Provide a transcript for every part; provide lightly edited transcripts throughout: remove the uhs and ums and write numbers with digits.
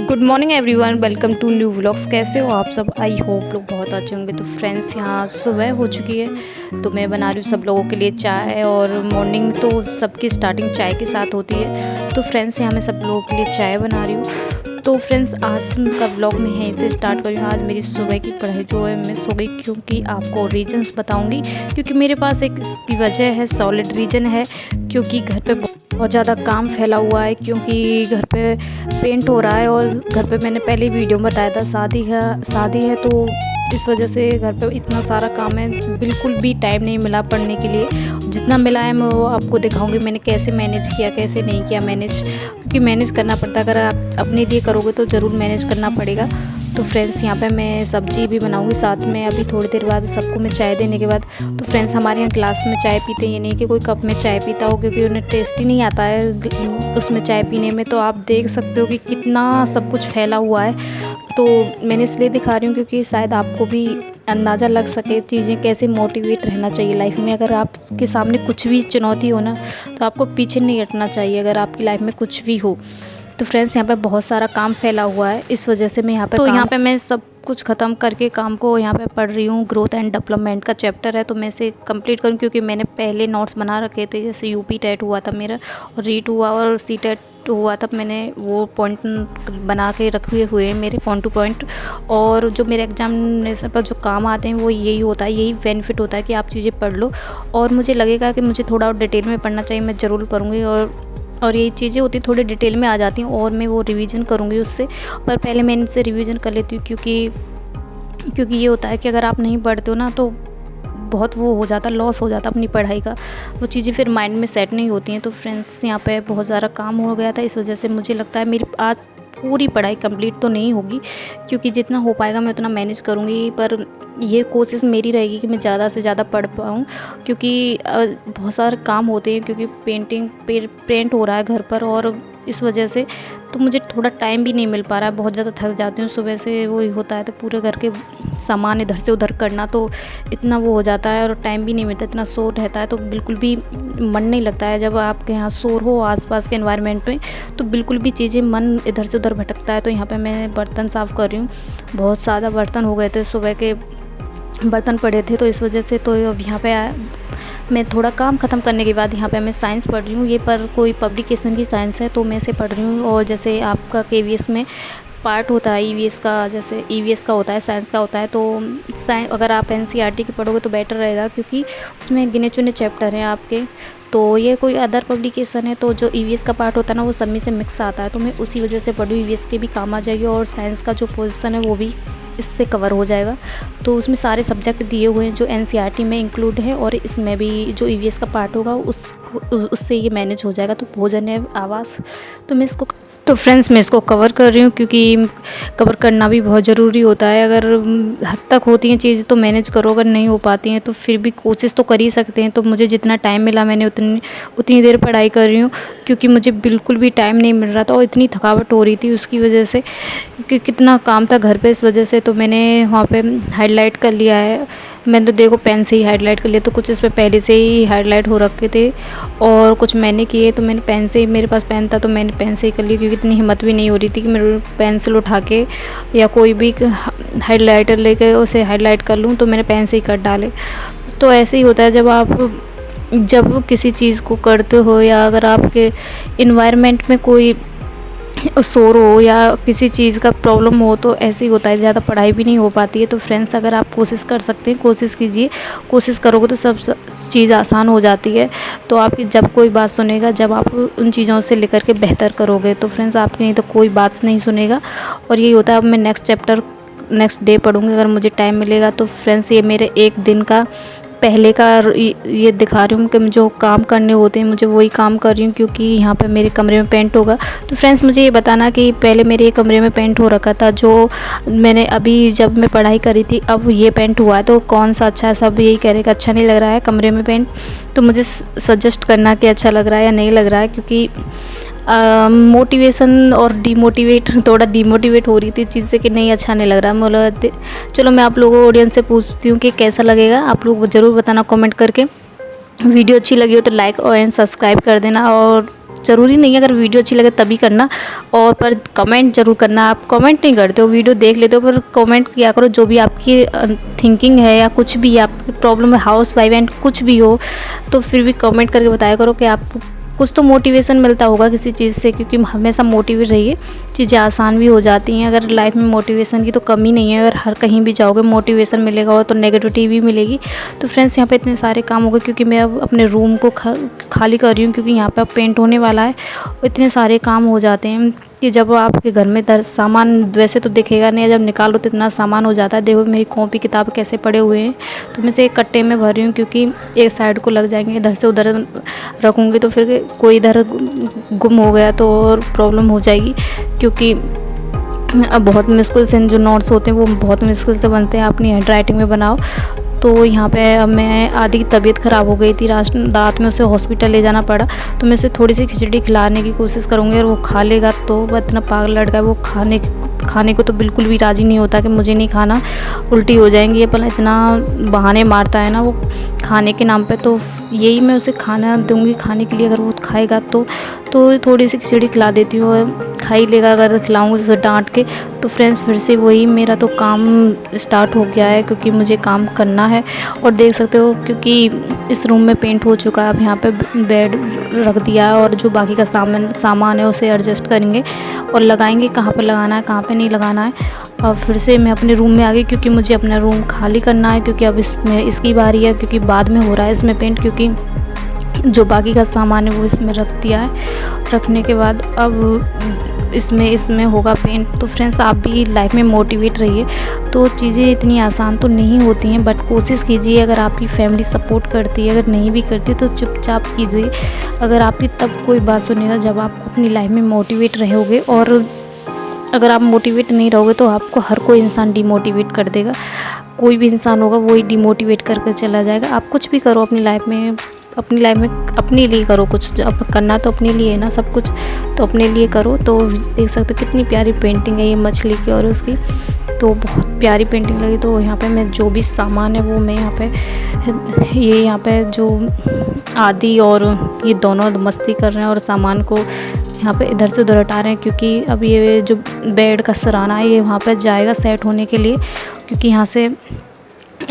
Good morning everyone, welcome to new vlogs. कैसे हो आप सब? आई होप लोग बहुत अच्छे होंगे। तो फ्रेंड्स, यहाँ सुबह हो चुकी है तो मैं बना रही हूँ सब लोगों के लिए चाय। और मॉर्निंग तो सबकी स्टार्टिंग चाय के साथ होती है। तो फ्रेंड्स, यहाँ मैं सब लोगों के लिए चाय बना रही हूँ। तो फ्रेंड्स, आज का व्लॉग मैं यहीं से स्टार्ट कर रही हूँ। आज मेरी सुबह की पढ़ाई जो है मिस हो गई, क्योंकि आपको रीजंस बताऊँगी। क्योंकि मेरे पास एक इसकी वजह है, सॉलिड रीजन है। क्योंकि घर पे बहुत ज़्यादा काम फैला हुआ है, क्योंकि घर पे पेंट हो रहा है। और घर पे मैंने पहले वीडियो में बताया था, शादी है तो इस वजह से घर पे इतना सारा काम है, बिल्कुल भी टाइम नहीं मिला पढ़ने के लिए। जितना मिला है मैं वो आपको दिखाऊंगी मैंने कैसे मैनेज किया, कैसे नहीं किया मैनेज। क्योंकि मैनेज करना पड़ता है, अगर आप अपने लिए करोगे तो ज़रूर मैनेज करना पड़ेगा। तो फ्रेंड्स, यहाँ पे मैं सब्जी भी बनाऊंगी साथ में अभी थोड़ी देर बाद सबको मैं चाय देने के बाद। तो फ्रेंड्स, हमारे यहाँ ग्लास में चाय पीते हैं, ये नहीं कि कोई कप में चाय पीता हो, क्योंकि उन्हें टेस्ट ही नहीं आता है उसमें चाय पीने में। तो आप देख सकते हो कि कितना सब कुछ फैला हुआ है। तो मैंने इसलिए दिखा रही हूँ क्योंकि शायद आपको भी अंदाज़ा लग सके चीज़ें कैसे मोटिवेट रहना चाहिए लाइफ में। अगर आपके सामने कुछ भी चुनौती हो ना, तो आपको पीछे नहीं हटना चाहिए अगर आपकी लाइफ में कुछ भी हो। तो फ्रेंड्स, यहाँ पे बहुत सारा काम फैला हुआ है, इस वजह से मैं यहाँ पे यहाँ पे मैं सब कुछ ख़त्म करके काम को यहाँ पे पढ़ रही हूँ। ग्रोथ एंड डेवलपमेंट का चैप्टर है, तो मैं इसे कंप्लीट करूँ, क्योंकि मैंने पहले नोट्स बना रखे थे। जैसे यूपी टेट हुआ था मेरा, और रीट हुआ और सी टेट हुआ, तब मैंने वो पॉइंट बना के रखे हुए हैं मेरे पॉइंट टू पॉइंट। और जो मेरे एग्जामिनेशन पर जो काम आते हैं वो यही होता है, यही बेनिफिट होता है कि आप चीज़ें पढ़ लो। और मुझे लगेगा कि मुझे थोड़ा और डिटेल में पढ़ना चाहिए, मैं ज़रूर पढ़ूँगी। और ये चीज़ें होती थोड़ी डिटेल में आ जाती हैं, और मैं वो रिवीजन करूँगी उससे। पर पहले मैं इनसे रिवीजन कर लेती हूँ, क्योंकि ये होता है कि अगर आप नहीं पढ़ते हो ना, तो बहुत वो हो जाता, लॉस हो जाता अपनी पढ़ाई का। वो चीज़ें फिर माइंड में सेट नहीं होती हैं। तो फ्रेंड्स, यहाँ पे बहुत ज़्यादा काम हो गया था, इस वजह से मुझे लगता है मेरी आज पूरी पढ़ाई कंप्लीट तो नहीं होगी, क्योंकि जितना हो पाएगा मैं उतना मैनेज करूँगी। पर ये कोशिश मेरी रहेगी कि मैं ज़्यादा से ज़्यादा पढ़ पाऊँ, क्योंकि बहुत सारे काम होते हैं, क्योंकि पेंट हो रहा है घर पर, और इस वजह से तो मुझे थोड़ा टाइम भी नहीं मिल पा रहा है। बहुत ज़्यादा थक जाती हूँ सुबह से, वो ही होता है। तो पूरे घर के सामान इधर से उधर करना, तो इतना वो हो जाता है, और टाइम भी नहीं मिलता, इतना शोर रहता है, तो बिल्कुल भी मन नहीं लगता है। जब आपके यहाँ शोर हो आसपास के एनवायरनमेंट में, तो बिल्कुल भी चीज़ें मन इधर से उधर भटकता है। तो यहाँ पे मैं बर्तन साफ़ कर रही हूँ। बहुत ज़्यादा बर्तन हो गए थे, सुबह के बर्तन पड़े थे, तो इस वजह से तो अब यहाँ पे मैं थोड़ा काम ख़त्म करने के बाद यहाँ पे मैं साइंस पढ़ रही हूँ। ये पर कोई पब्लिकेशन की साइंस है, तो मैं इसे पढ़ रही हूँ। और जैसे आपका केवीएस में पार्ट होता है ईवीएस का, जैसे ईवीएस का होता है, साइंस का होता है। तो अगर आप एनसीईआरटी की पढ़ोगे तो बेटर रहेगा, क्योंकि उसमें गिने चुने चैप्टर हैं आपके। तो ये कोई अदर पब्लिकेशन है, तो जो ईवीएस का पार्ट होता है ना, वो सब में से मिक्स आता है। तो मैं उसी वजह से पढ़ूँ, ईवीएस के भी काम आ जाएगी, और साइंस का जो पोजीशन है वो भी इससे कवर हो जाएगा। तो उसमें सारे सब्जेक्ट दिए हुए हैं जो एनसीईआरटी में इंक्लूड है, और इसमें भी जो ईवीएस का पार्ट होगा उससे ये मैनेज हो जाएगा। तो भोजन है, आवास, तो फ्रेंड्स, मैं इसको कवर कर रही हूँ, क्योंकि कवर करना भी बहुत ज़रूरी होता है। अगर हद तक होती हैं चीज़ें तो मैनेज करो, अगर नहीं हो पाती हैं तो फिर भी कोशिश तो कर ही सकते हैं। तो मुझे जितना टाइम मिला मैंने उतनी देर पढ़ाई कर रही हूँ, क्योंकि मुझे बिल्कुल भी टाइम नहीं मिल रहा था, और इतनी थकावट हो रही थी उसकी वजह से कि कितना काम था घर पे, इस वजह से। तो मैंने वहाँ पे हाईलाइट कर लिया है। मैंने तो देखो पेन से ही हाईलाइट कर लिया, तो कुछ इस पर पहले से ही हाईलाइट हो रखे थे, और कुछ मैंने किए। तो मैंने पेन से ही, मेरे पास पेन था तो मैंने पेन से ही कर लिया, क्योंकि इतनी हिम्मत भी नहीं हो रही थी कि मेरे पेंसिल उठा के या कोई भी हाईलाइटर लेके उसे हाईलाइट कर लूँ। तो मैंने पेन से ही कर डाले। तो ऐसे ही होता है जब किसी चीज़ को करते हो, या अगर आपके इन्वायरमेंट में कोई शोर हो या किसी चीज़ का प्रॉब्लम हो, तो ऐसे ही होता है, ज़्यादा पढ़ाई भी नहीं हो पाती है। तो फ्रेंड्स, अगर आप कोशिश कर सकते हैं, कोशिश कीजिए, कोशिश करोगे तो सब चीज़ आसान हो जाती है। तो आपकी जब कोई बात सुनेगा, जब आप उन चीज़ों से लेकर के बेहतर करोगे, तो फ्रेंड्स आपकी नहीं तो कोई बात नहीं सुनेगा। और यही होता है। अब मैं नेक्स्ट डे पढ़ूँगी अगर मुझे टाइम मिलेगा। तो फ्रेंड्स, ये मेरे एक दिन का पहले का ये दिखा रही हूँ कि जो काम करने होते हैं मुझे वही काम कर रही हूँ, क्योंकि यहाँ पे मेरे कमरे में पेंट होगा। तो फ्रेंड्स, मुझे ये बताना कि पहले मेरे कमरे में पेंट हो रखा था, जो मैंने अभी जब मैं पढ़ाई करी थी अब ये पेंट हुआ है, तो कौन सा अच्छा है? सब यही कह रहे कि अच्छा नहीं लग रहा है कमरे में पेंट। तो मुझे सजेस्ट करना कि अच्छा लग रहा है या नहीं लग रहा है, क्योंकि मोटिवेशन और थोड़ा डीमोटिवेट हो रही थी चीज़ से कि नहीं अच्छा नहीं लग रहा। बोला चलो मैं आप लोगों ऑडियंस से पूछती हूँ कि कैसा लगेगा, आप लोग ज़रूर बताना कमेंट करके। वीडियो अच्छी लगी हो तो लाइक और सब्सक्राइब कर देना, और ज़रूरी नहीं है अगर वीडियो अच्छी लगे तभी करना, और पर कमेंट ज़रूर करना। आप कमेंट नहीं करते हो, वीडियो देख लेते हो, पर कमेंट किया करो जो भी आपकी थिंकिंग है या कुछ भी आपकी प्रॉब्लम है, हाउस वाइफ एंड कुछ भी हो, तो फिर भी कमेंट करके बताया करो कि आपको कुछ तो मोटिवेशन मिलता होगा किसी चीज़ से, क्योंकि हमेशा मोटिवेट रहिए, चीज़ें आसान भी हो जाती हैं। अगर लाइफ में मोटिवेशन की तो कमी नहीं है, अगर हर कहीं भी जाओगे मोटिवेशन मिलेगा और तो नेगेटिविटी भी मिलेगी। तो फ्रेंड्स यहाँ पे इतने सारे काम हो गए, क्योंकि मैं अब अपने रूम को खाली कर रही हूँ, क्योंकि यहाँ पे अब पेंट होने वाला है। इतने सारे काम हो जाते हैं कि जब आपके घर में सामान वैसे तो दिखेगा नहीं, जब निकालो तो इतना सामान हो जाता है। देखो मेरी कॉपी किताब कैसे पड़े हुए हैं, तो मैं से एक कट्टे में भर रही हूँ, क्योंकि एक साइड को लग जाएंगे, इधर से उधर रखूँगी तो फिर कोई इधर गुम हो गया तो और प्रॉब्लम हो जाएगी। क्योंकि अब बहुत मुश्किल से जो नोट्स होते हैं वो बहुत मुश्किल से बनते हैं, अपनी हैंड राइटिंग में बनाओ। तो यहाँ पे अब मैं आदि की तबीयत ख़राब हो गई थी, रात में उसे हॉस्पिटल ले जाना पड़ा। तो मैं उसे थोड़ी सी खिचड़ी खिलाने की कोशिश करूँगी, और वो खा लेगा तो वो इतना पागल लड़का है, वो खाने को तो बिल्कुल भी राज़ी नहीं होता कि मुझे नहीं खाना, उल्टी हो जाएंगी। ये पहले इतना बहाने मारता है ना वो खाने के नाम पे। तो यही मैं उसे खाना दूंगी खाने के लिए, अगर वो खाएगा तो थोड़ी सी खिचड़ी खिला देती हूँ, खा ही लेगा। अगर खिलाऊंगी उसे डांट के तो फ्रेंड्स फिर से वही मेरा तो काम स्टार्ट हो गया है, क्योंकि मुझे काम करना है। और देख सकते हो क्योंकि इस रूम में पेंट हो चुका है, अब यहाँ पे बेड रख दिया है, और जो बाकी का सामान है उसे एडजस्ट करेंगे और लगाएंगे, कहाँ पर लगाना है कहाँ पर नहीं लगाना है। और फिर से मैं अपने रूम में आ गई, क्योंकि मुझे अपना रूम खाली करना है, क्योंकि अब इसमें इसकी बारी है, क्योंकि बाद में हो रहा है इसमें पेंट, क्योंकि जो बाकी का सामान है वो इसमें रख दिया है। रखने के बाद अब इसमें होगा पेंट। तो फ्रेंड्स आप भी लाइफ में मोटिवेट रहिए। तो चीज़ें इतनी आसान तो नहीं होती हैं, बट कोशिश कीजिए। अगर आपकी फैमिली सपोर्ट करती है, अगर नहीं भी करती तो चुपचाप कीजिए। अगर आपकी तब कोई बात सुनेगा जब आप अपनी लाइफ में मोटिवेट रहोगे, और अगर आप मोटिवेट नहीं रहोगे तो आपको हर कोई इंसान डिमोटिवेट कर देगा। कोई भी इंसान होगा वही डिमोटिवेट करके चला जाएगा। आप कुछ भी करो अपनी लाइफ में अपने लिए करो कुछ। अब करना तो अपने लिए है ना सब कुछ, तो अपने लिए करो। तो देख सकते हो कितनी प्यारी पेंटिंग है ये मछली की और उसकी, तो बहुत प्यारी पेंटिंग लगी। तो यहाँ पे मैं जो भी सामान है वो मैं यहाँ पे जो आदि और ये दोनों मस्ती कर रहे हैं और सामान को यहाँ पे इधर से उधर हटा रहे हैं, क्योंकि अब ये जो बेड का सराहना है ये वहाँ पे जाएगा सेट होने के लिए, क्योंकि यहाँ से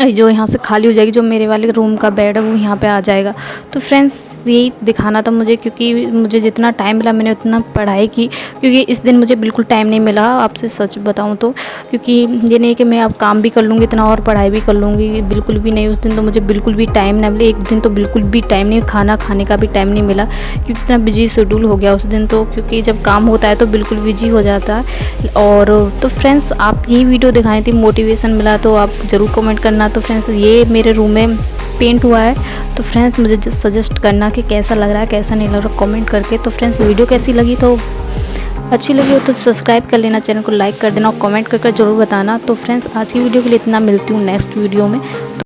जो यहाँ से खाली हो जाएगी, जो मेरे वाले रूम का बेड है वो यहाँ पे आ जाएगा। तो फ्रेंड्स यही दिखाना था मुझे, क्योंकि मुझे जितना टाइम मिला मैंने उतना पढ़ाई की, क्योंकि इस दिन मुझे बिल्कुल टाइम नहीं मिला आपसे सच बताऊँ तो। क्योंकि ये नहीं कि मैं अब काम भी कर लूँगी इतना और पढ़ाई भी कर लूँगी, बिल्कुल भी नहीं। उस दिन तो मुझे बिल्कुल भी टाइम नहीं मिला, एक दिन तो बिल्कुल भी टाइम नहीं, खाना खाने का भी टाइम नहीं मिला, क्योंकि इतना बिजी शेड्यूल हो गया उस दिन तो। क्योंकि जब काम होता है तो बिल्कुल बिजी हो जाता है। और तो फ्रेंड्स आप यही वीडियो दिखाई थी, मोटिवेशन मिला तो आप ज़रूर कमेंट करना। तो फ्रेंड्स ये मेरे रूम में पेंट हुआ है, तो फ्रेंड्स मुझे सजेस्ट करना कि कैसा लग रहा है कैसा नहीं लग रहा कमेंट करके। तो फ्रेंड्स वीडियो कैसी लगी, तो अच्छी लगी हो तो सब्सक्राइब कर लेना, चैनल को लाइक कर देना और कमेंट करके ज़रूर बताना। तो फ्रेंड्स आज की वीडियो के लिए इतना, मिलती हूँ नेक्स्ट वीडियो में।